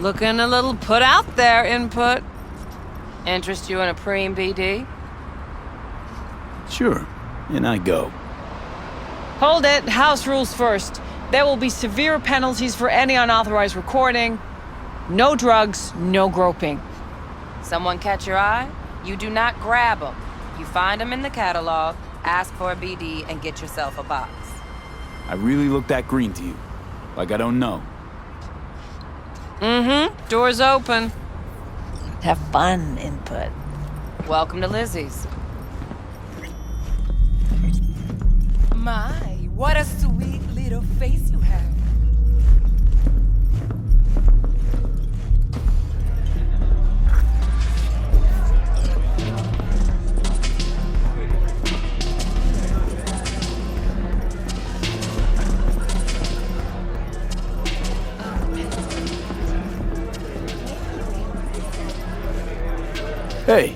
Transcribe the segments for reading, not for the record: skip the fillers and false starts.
Looking a little put out there, Input. Interest you in a preem BD? Sure, and I go. Hold it. House rules first. There will be severe penalties for any unauthorized recording. No drugs, no groping. Someone catch your eye? You do not grab them. You find them in the catalog, ask for a BD, and get yourself a box. I really look that green to you. Like I don't know. Mm-hmm. Door's open. Have fun, Input. Welcome to Lizzie's. My, what a sweet little face you have. Hey,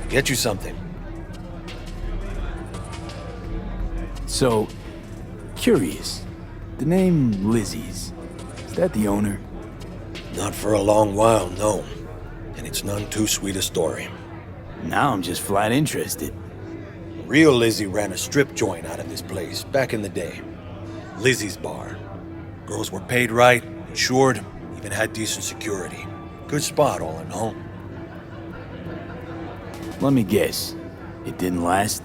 Get you something. so, curious. The name Lizzie's, is that the owner? Not for a long while, no. And it's none too sweet a story. Now I'm just flat interested. Real Lizzie ran a strip joint out of this place back in the day. Lizzie's Bar. Girls were paid right, insured, even had decent security. Good spot, all in all. Let me guess. It didn't last?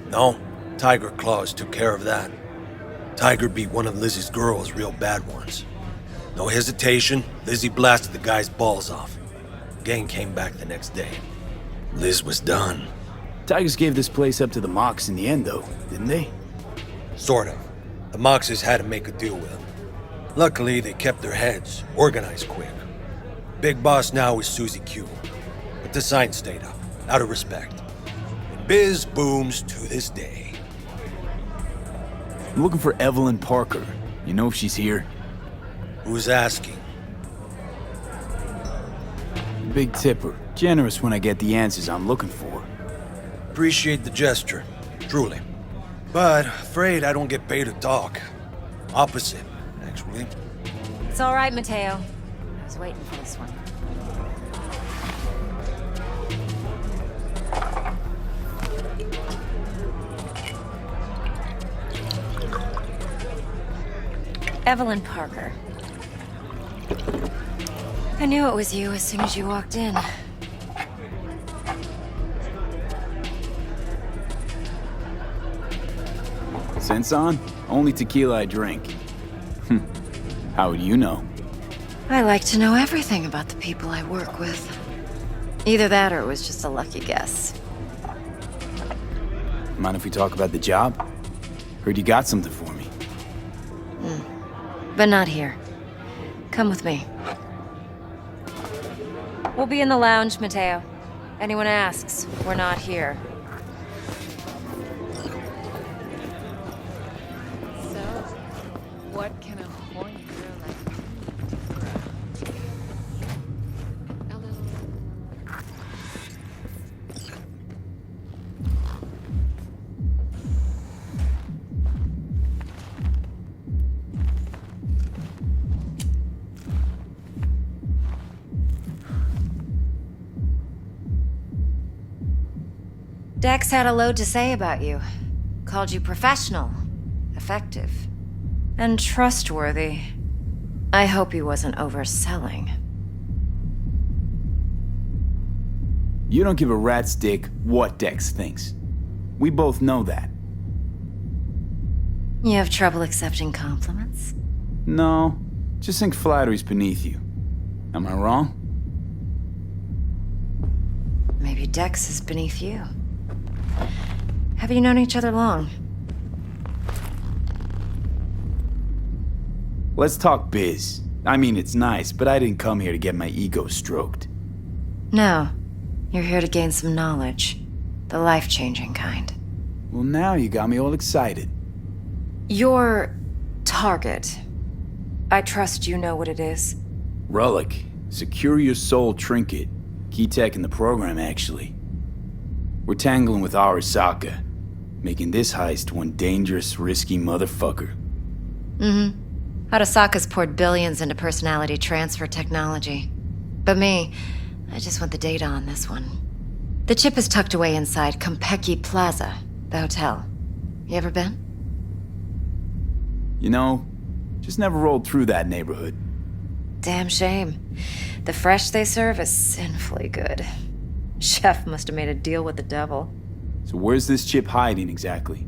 No, Tiger Claws took care of that. Tiger beat one of Lizzie's girls real bad once. No hesitation, Lizzie blasted the guy's balls off. Gang came back the next day. Liz was done. Tigers gave this place up to the Mox in the end, though, didn't they? Sort of. The Moxes had to make a deal with them. Luckily, they kept their heads, organized quick. Big boss now is Susie Q. But the sign stayed up, out of respect. And biz booms to this day. I'm looking for Evelyn Parker. You know if she's here? Who's asking? Big tipper. Generous when I get the answers I'm looking for. Appreciate the gesture, truly. But afraid I don't get paid to talk. Opposite, actually. It's all right, Mateo. I was waiting for this one. Evelyn Parker. I knew it was you as soon as you walked in. Sense on? Only tequila I drink. How would you know? I like to know everything about the people I work with. Either that or it was just a lucky guess. Mind if we talk about the job? Heard you got something for me. But not here. Come with me. We'll be in the lounge, Mateo. Anyone asks, we're not here. So, what can a horny girl like a little... Dex had a load to say about you. Called you professional, effective, and trustworthy. I hope he wasn't overselling. You don't give a rat's dick what Dex thinks. We both know that. You have trouble accepting compliments? No, just think flattery's beneath you. Am I wrong? Maybe Dex is beneath you. Have you known each other long? Let's talk biz. I mean, it's nice, but I didn't come here to get my ego stroked. No. You're here to gain some knowledge. The life-changing kind. Well, now you got me all excited. Your target. I trust you know what it is. Relic. Secure your soul trinket. Key tech in the program, actually. We're tangling with Arasaka, making this heist one dangerous, risky motherfucker. Mm-hmm. Arasaka's poured billions into personality transfer technology. But me, I just want the data on this one. The chip is tucked away inside Konpeki Plaza, the hotel. You ever been? You know, just never rolled through that neighborhood. Damn shame. The fresh they serve is sinfully good. Chef must have made a deal with the devil. So where's this chip hiding exactly?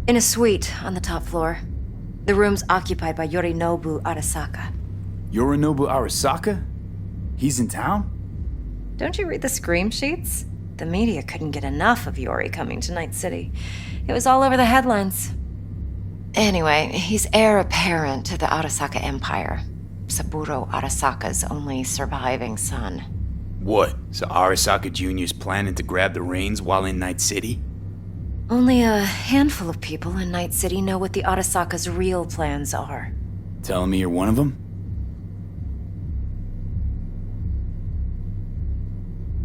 In a suite on the top floor. The room's occupied by Yorinobu Arasaka. Yorinobu Arasaka? He's in town? Don't you read the scream sheets? The media couldn't get enough of Yori coming to Night City. It was all over the headlines. Anyway, he's heir apparent to the Arasaka Empire. Saburo Arasaka's only surviving son. What? So Arasaka Jr.'s planning to grab the reins while in Night City? Only a handful of people in Night City know what the Arasaka's real plans are. Telling me you're one of them?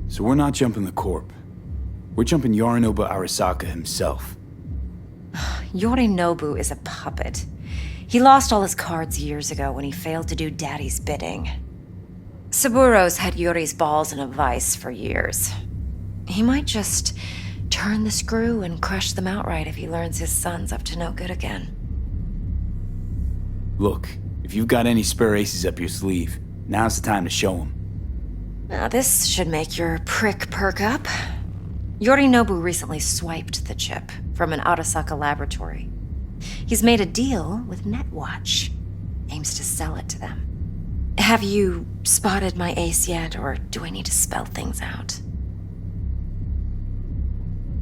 So we're not jumping the Corp. We're jumping Yorinobu Arasaka himself. Yorinobu is a puppet. He lost all his cards years ago when he failed to do Daddy's bidding. Saburo's had Yuri's balls in a vice for years. He might just turn the screw and crush them outright if he learns his son's up to no good again. Look, if you've got any spare aces up your sleeve, now's the time to show them. Now this should make your prick perk up. Yorinobu recently swiped the chip from an Arasaka laboratory. He's made a deal with Netwatch. Aims to sell it to them. Have you spotted my ace yet, or do I need to spell things out?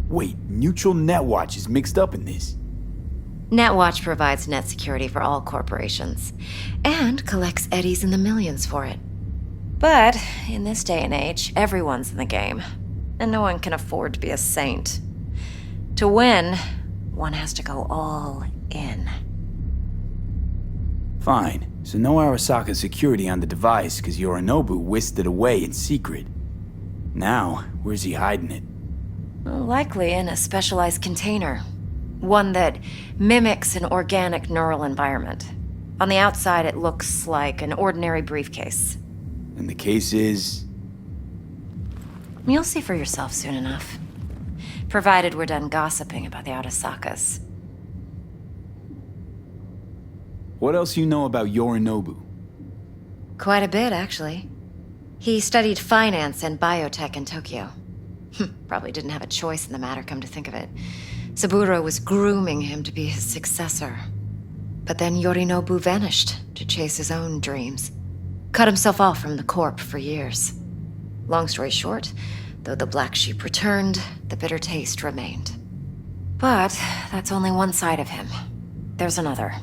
Wait, Neutral Netwatch is mixed up in this. Netwatch provides net security for all corporations, and collects eddies in the millions for it. But in this day and age, everyone's in the game, and no one can afford to be a saint. To win, one has to go all in. Fine, so no Arasaka security on the device because Yorinobu whisked it away in secret. Now, where's he hiding it? Likely in a specialized container. One that mimics an organic neural environment. On the outside, it looks like an ordinary briefcase. And the case is... You'll see for yourself soon enough. Provided we're done gossiping about the Arasakas. What else you know about Yorinobu? Quite a bit, actually. He studied finance and biotech in Tokyo. Probably didn't have a choice in the matter, come to think of it. Saburo was grooming him to be his successor. But then Yorinobu vanished to chase his own dreams. Cut himself off from the Corp for years. Long story short, though the black sheep returned, the bitter taste remained. But that's only one side of him. There's another.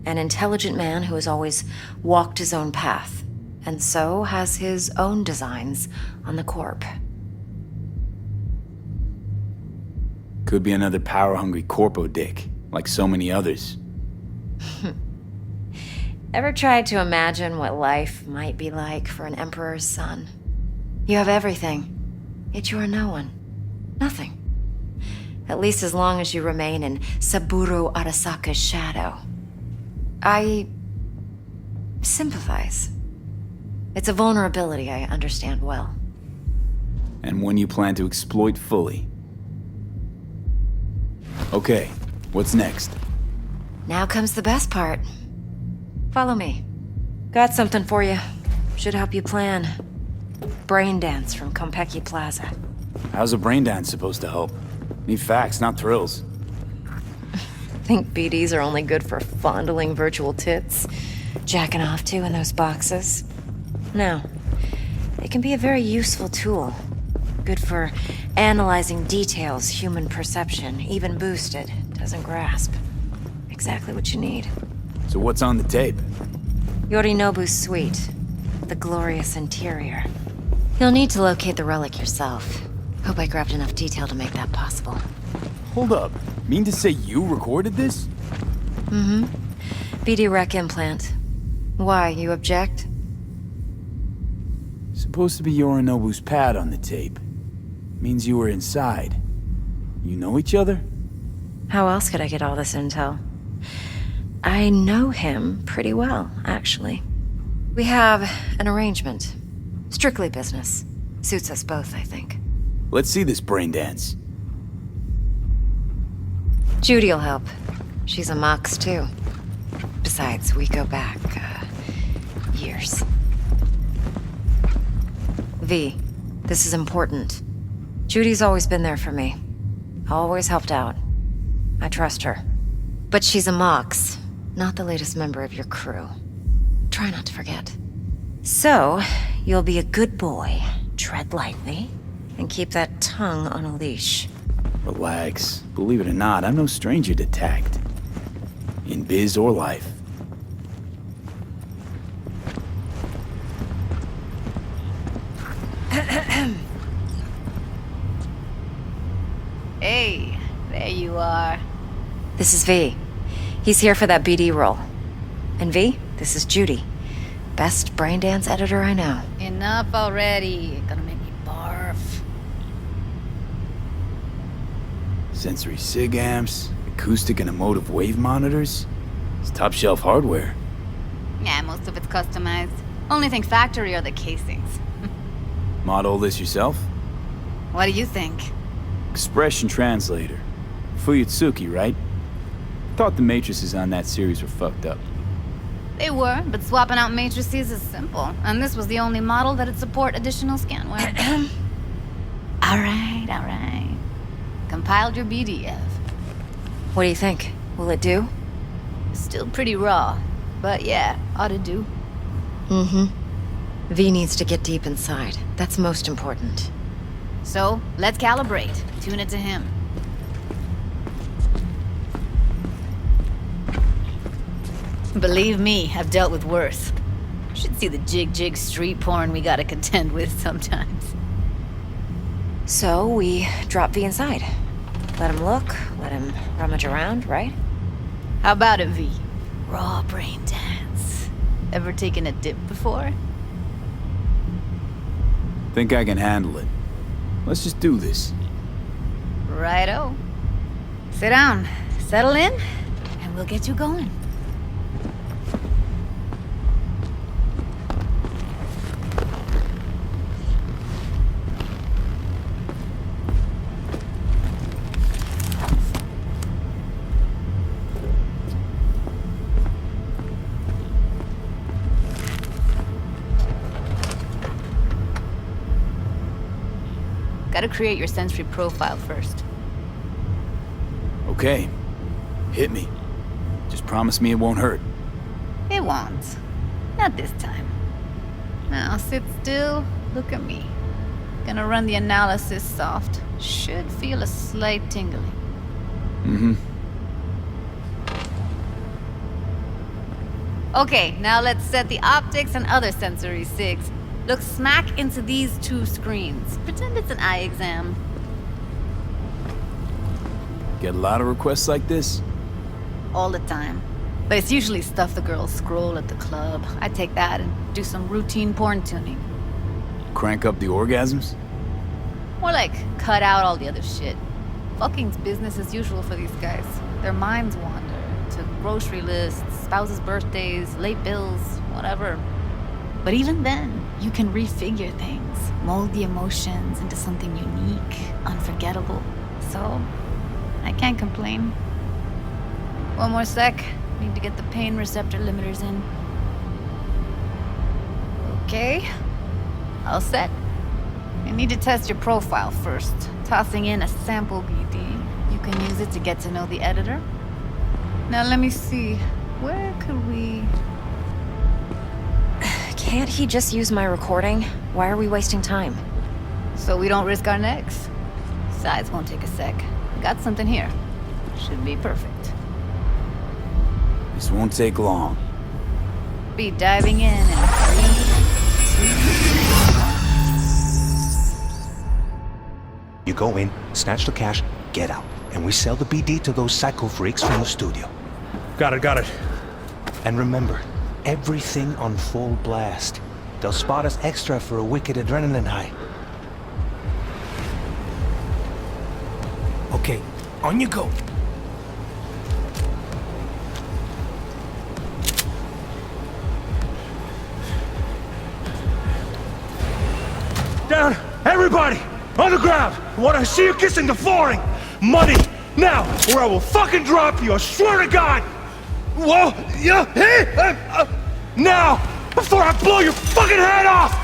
An intelligent man who has always walked his own path, and so has his own designs on the Corp. Could be another power-hungry corpo dick, like so many others. Ever tried to imagine what life might be like for an emperor's son? You have everything, yet you are no one. Nothing. At least as long as you remain in Saburo Arasaka's shadow. I sympathize. It's a vulnerability I understand well. And one you plan to exploit fully. Okay, what's next? Now comes the best part. Follow me. Got something for you. Should help you plan. Brain dance from Konpeki Plaza. How's a brain dance supposed to help? Need facts, not thrills. Think BDs are only good for fondling virtual tits? Jacking off to in those boxes? No. They can be a very useful tool. Good for analyzing details human perception, even boosted, doesn't grasp. Exactly what you need. So what's on the tape? Yorinobu's suite. The glorious interior. You'll need to locate the relic yourself. Hope I grabbed enough detail to make that possible. Hold up. Mean to say you recorded this? Mm-hmm. BD Rec implant. Why, you object? Supposed to be Yorinobu's pad on the tape. Means you were inside. You know each other? How else could I get all this intel? I know him pretty well, actually. We have an arrangement. Strictly business. Suits us both, I think. Let's see this brain dance. Judy'll help. She's a Mox, too. Besides, we go back, years. V, this is important. Judy's always been there for me. Always helped out. I trust her. But she's a Mox, not the latest member of your crew. Try not to forget. So, you'll be a good boy, tread lightly, and keep that tongue on a leash. Relax. Believe it or not, I'm no stranger to tact. In biz or life. Hey, there you are. This is V. He's here for that BD role. And V, this is Judy. Best braindance editor I know. Enough already. Gonna make me barf. Sensory sig amps, acoustic and emotive wave monitors. It's top shelf hardware. Yeah, most of it's customized. Only thing factory are the casings. Model this yourself? What do you think? Expression translator. Fuyutsuki, right? Thought the matrices on that series were fucked up. They were, but swapping out matrices is simple. And this was the only model that'd support additional scanware. Alright. Compiled your BDF. What do you think? Will it do? Still pretty raw, but yeah, ought to do. Mm-hmm. V needs to get deep inside. That's most important. So, let's calibrate. Tune it to him. Believe me, I've dealt with worse. Should see the jig street porn we gotta contend with sometimes. So, we drop V inside. Let him look, let him rummage around, right? How about it, V? Raw brain dance. Ever taken a dip before? Think I can handle it. Let's just do this. Righto. Sit down, settle in, and we'll get you going. Gotta create your sensory profile first. Okay. Hit me. Just promise me it won't hurt. It won't. Not this time. Now sit still, look at me. Gonna run the analysis soft. Should feel a slight tingling. Mm-hmm. Okay, now let's set the optics and other sensory sigs. Look smack into these two screens. Pretend it's an eye exam. Get a lot of requests like this? All the time. But it's usually stuff the girls scroll at the club. I take that and do some routine porn tuning. Crank up the orgasms? More like cut out all the other shit. Fucking's business as usual for these guys. Their minds wander to grocery lists, spouses' birthdays, late bills, whatever. But even then, you can refigure things, mold the emotions into something unique, unforgettable. So, I can't complain. One more sec. Need to get the pain receptor limiters in. Okay. All set. I need to test your profile first. Tossing in a sample BD. You can use it to get to know the editor. Now let me see. Where could we... Can't he just use my recording? Why are we wasting time? So we don't risk our necks. Besides, won't take a sec. Got something here. Should be perfect. This won't take long. Be diving in 3, 2... You go in, snatch the cash, get out. And we sell the BD to those psycho freaks from the studio. Got it. And remember, everything on full blast. They'll spot us extra for a wicked adrenaline high. Okay, on you go. Everybody, on the ground! I want to see you kissing the flooring! Money! Now, or I will fucking drop you, I swear to God! Whoa! Yeah! Hey! Now! Before I blow your fucking head off!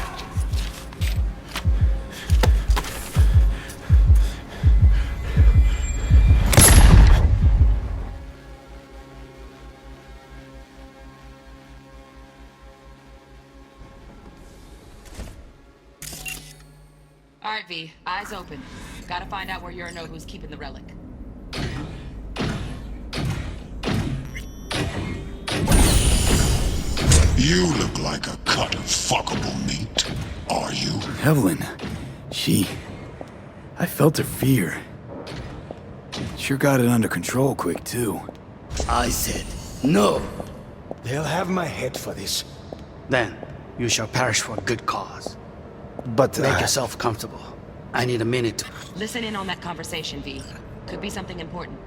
All right, V. Eyes open. Gotta find out where Yorinobu's keeping the relic. You look like a cut of fuckable meat. Are you? Evelyn, I felt her fear. Sure got it under control quick, too. I said, no. They'll have my head for this. Then you shall perish for a good cause. But, Make yourself comfortable. I need a minute to... Listen in on that conversation, V. Could be something important.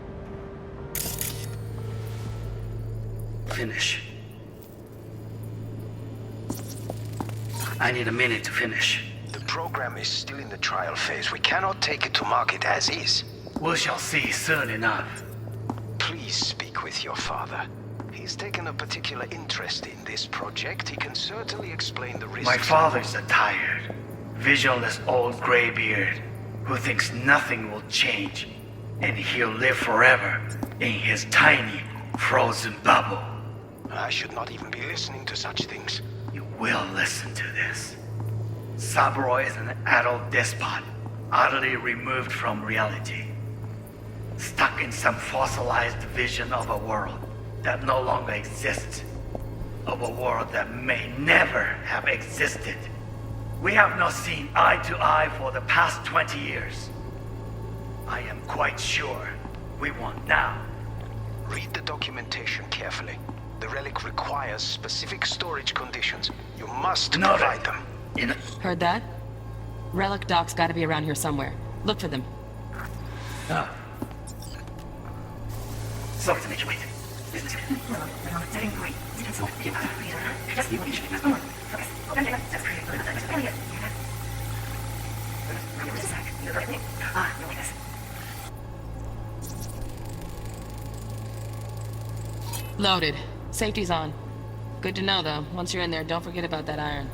finish. I need a minute to finish. The program is still in the trial phase. We cannot take it to market as is. We shall see soon enough. Please speak with your father. He's taken a particular interest in this project. He can certainly explain the risks. My father's a tired, visionless old graybeard who thinks nothing will change, and he'll live forever in his tiny, frozen bubble. I should not even be listening to such things. You will listen to this. Saburo is an adult despot, utterly removed from reality. Stuck in some fossilized vision of a world that no longer exists. Of a world that may never have existed. We have not seen eye to eye for the past 20 years. I am quite sure we won't now. Read the documentation carefully. The relic requires specific storage conditions. You must provide them. Heard that? Relic doc's gotta be around here somewhere. Look for them. Sorry to make you wait. Loaded. Safety's on. Good to know, though. Once you're in there, don't forget about that iron.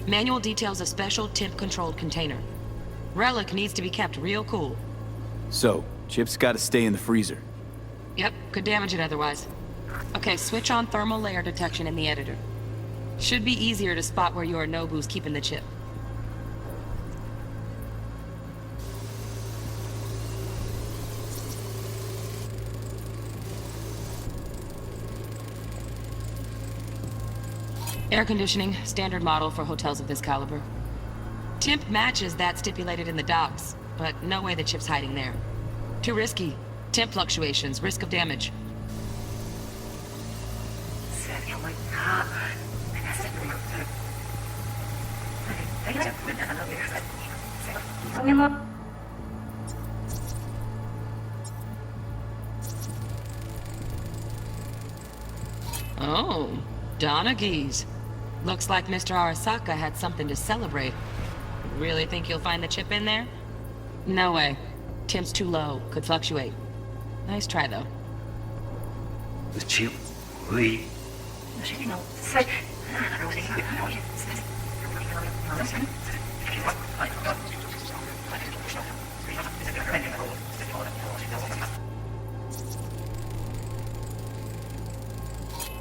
Manual details a special temp-controlled container. Relic needs to be kept real cool. So, chips gotta stay in the freezer. Yep, could damage it otherwise. Okay, switch on thermal layer detection in the editor. Should be easier to spot where Yorinobu's keeping the chip. Air conditioning, standard model for hotels of this caliber. Temp matches that stipulated in the docs, but no way the chip's hiding there. Too risky. Temp fluctuations, risk of damage. Oh, Donaghys. Looks like Mr. Arasaka had something to celebrate. Really think you'll find the chip in there? No way. Temp's too low. Could fluctuate. Nice try, though. The chip, we...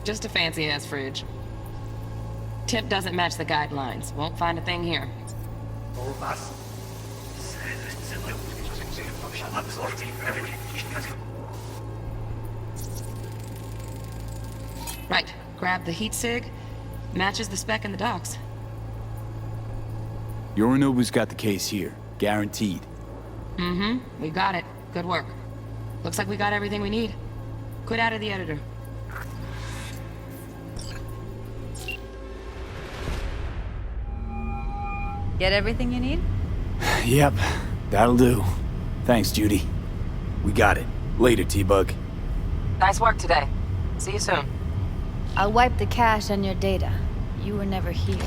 Just a fancy-ass fridge. Tip doesn't match the guidelines. Won't find a thing here. Right. Grab the heat sig. Matches the spec in the docs. Yorinobu's got the case here. Guaranteed. Mm-hmm. We got it. Good work. Looks like we got everything we need. Quit out of the editor. Get everything you need? Yep, that'll do. Thanks, Judy. We got it. Later, T-Bug. Nice work today. See you soon. I'll wipe the cache on your data. You were never here.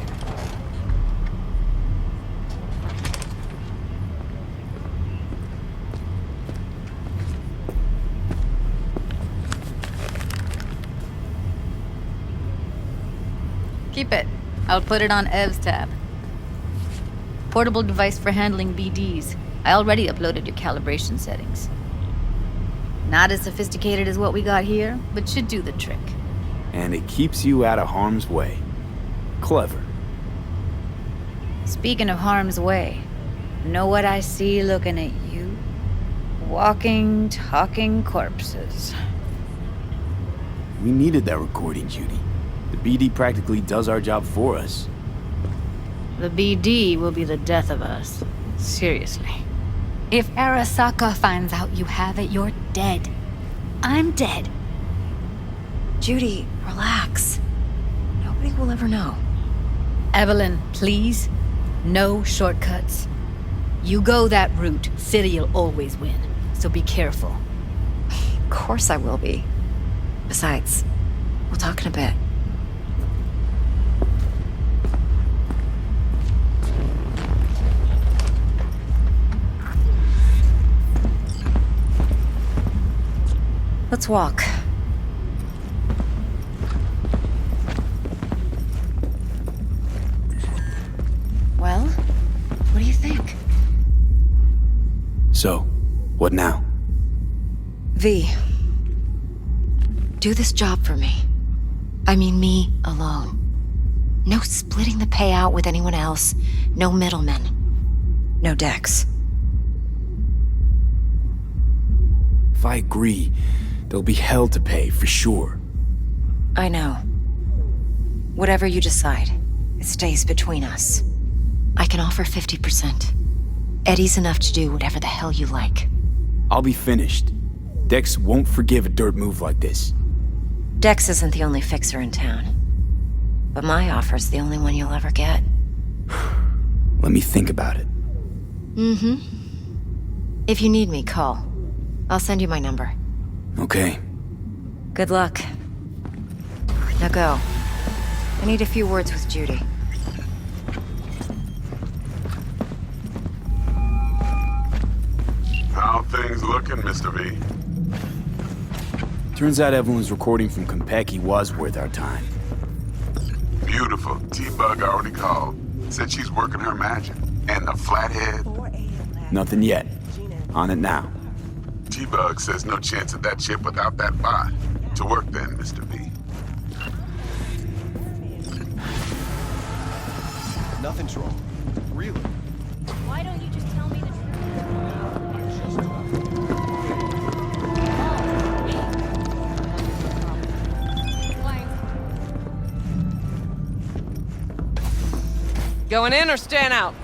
Keep it. I'll put it on Ev's tab. Portable device for handling BDs. I already uploaded your calibration settings. Not as sophisticated as what we got here, but should do the trick. And it keeps you out of harm's way. Clever. Speaking of harm's way, know what I see looking at you? Walking, talking corpses. We needed that recording, Judy. The BD practically does our job for us. The BD will be the death of us. Seriously. If Arasaka finds out you have it, you're dead. I'm dead. Judy, relax. Nobody will ever know. Evelyn, please. No shortcuts. You go that route, City'll always win. So be careful. Of course I will be. Besides, we'll talk in a bit. Let's walk. Well, what do you think? So, what now? V. Do this job for me. I mean me alone. No splitting the payout with anyone else. No middlemen. No Dex. If I agree, there'll be hell to pay, for sure. I know. Whatever you decide, it stays between us. I can offer 50%. Eddie's enough to do whatever the hell you like. I'll be finished. Dex won't forgive a dirt move like this. Dex isn't the only fixer in town. But my offer's the only one you'll ever get. Let me think about it. Mm-hmm. If you need me, call. I'll send you my number. Okay. Good luck. Now go. I need a few words with Judy. How things looking, Mr. V? Turns out Evelyn's recording from Konpeki was worth our time. Beautiful. T-Bug already called. Said she's working her magic. And the flathead? Nothing yet. On it now. T-Bug says no chance of that chip without that bot. To work then, Mr. V. Nothing's wrong. Really? Why don't you just tell me the Going in or staying out?